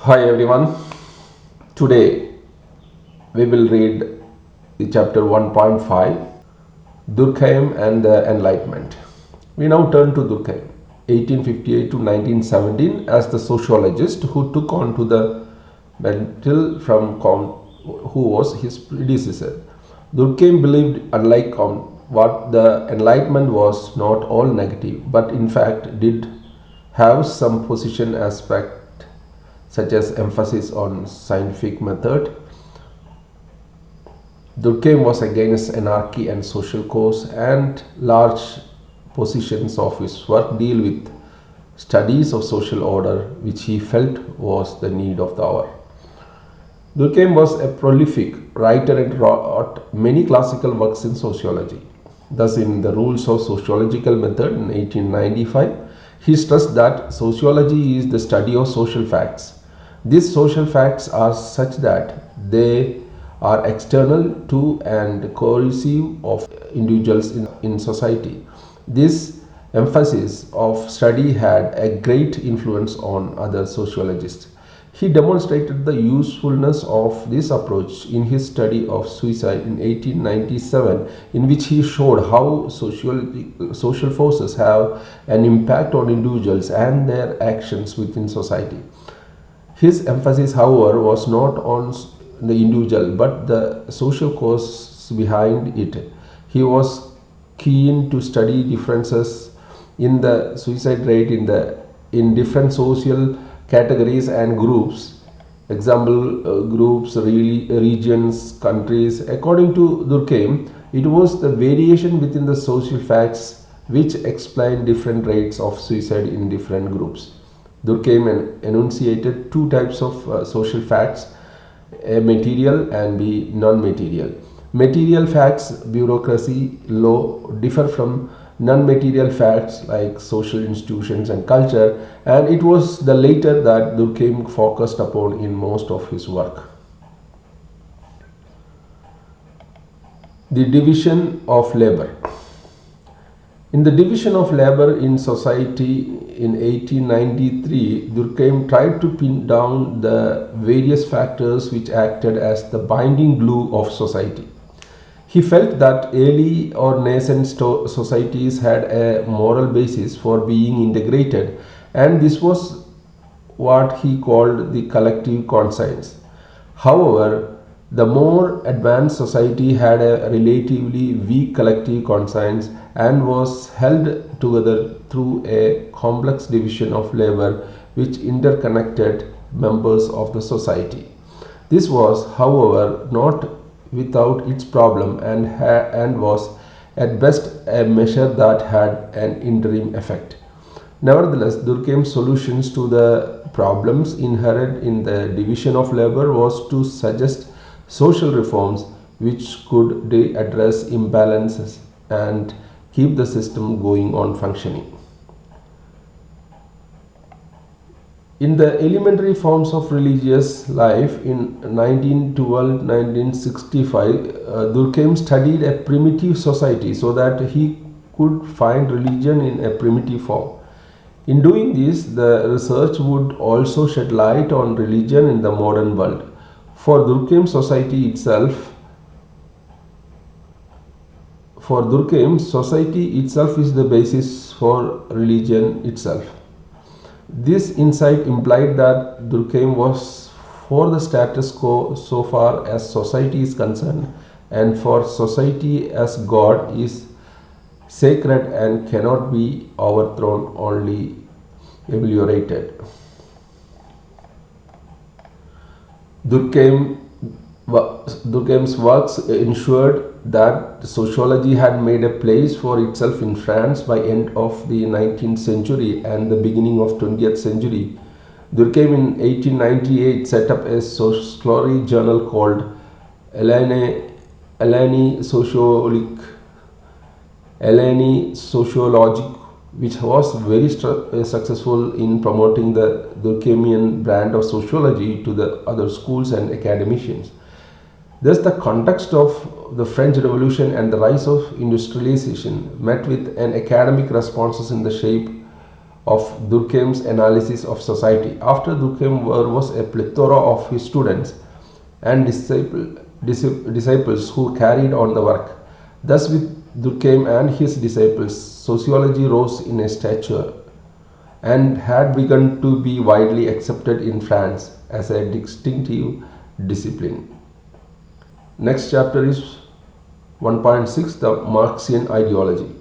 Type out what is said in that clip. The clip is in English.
Hi everyone. Today we will read the chapter 1.5, Durkheim and the Enlightenment. We now turn to Durkheim, 1858 to 1917, as the sociologist who took on to the mantle from Comte, who was his predecessor. Durkheim believed, unlike Comte, what the Enlightenment was not all negative, but in fact did have some positive aspect such as emphasis on scientific method. Durkheim was against anarchy and social cause, and large portions of his work deal with studies of social order, which he felt was the need of the hour. Durkheim was a prolific writer and wrote many classical works in sociology. Thus, in the Rules of Sociological Method in 1895, he stressed that sociology is the study of social facts. These social facts are such that they are external to and coercive of individuals in society. This emphasis of study had a great influence on other sociologists. He demonstrated the usefulness of this approach in his study of suicide in 1897, in which he showed how social forces have an impact on individuals and their actions within society. His emphasis, however, was not on the individual but the social cause behind it. He was keen to study differences in the suicide rate in different social categories and groups. Example groups, regions, countries. According to Durkheim, it was the variation within the social facts which explain different rates of suicide in different groups. Durkheim enunciated two types of social facts: A, material, and B, non-material. Material facts, bureaucracy, law, differ from non-material facts like social institutions and culture, and it was the latter that Durkheim focused upon in most of his work. The division of labor. In the division of labor in society in 1893, Durkheim tried to pin down the various factors which acted as the binding glue of society. He felt that early or nascent societies had a moral basis for being integrated, and this was what he called the collective conscience. However, the more advanced society had a relatively weak collective conscience and was held together through a complex division of labor which interconnected members of the society. This was, however, not without its problem and was at best a measure that had an interim effect. Nevertheless, Durkheim's solutions to the problems inherent in the division of labor was to suggest social reforms which could address imbalances and keep the system going on functioning. In the elementary forms of religious life in 1912-1965, Durkheim studied a primitive society so that he could find religion in a primitive form. In doing this, the research would also shed light on religion in the modern world. For Durkheim, society itself is the basis for religion itself. This insight implied that Durkheim was for the status quo so far as society is concerned, and for society as God is sacred and cannot be overthrown, only ameliorated. Durkheim, Durkheim's works ensured that sociology had made a place for itself in France by end of the 19th century and the beginning of 20th century. Durkheim in 1898 set up a scholarly journal called Eleni Sociologique, which was very successful in promoting the Durkheimian brand of sociology to the other schools and academicians. Thus, the context of the French Revolution and the rise of industrialization met with an academic responses in the shape of Durkheim's analysis of society. After Durkheim was a plethora of his students and disciples who carried on the work. Thus, with Durkheim and his disciples, sociology rose in stature and had begun to be widely accepted in France as a distinctive discipline. Next chapter is 1.6, the Marxian ideology.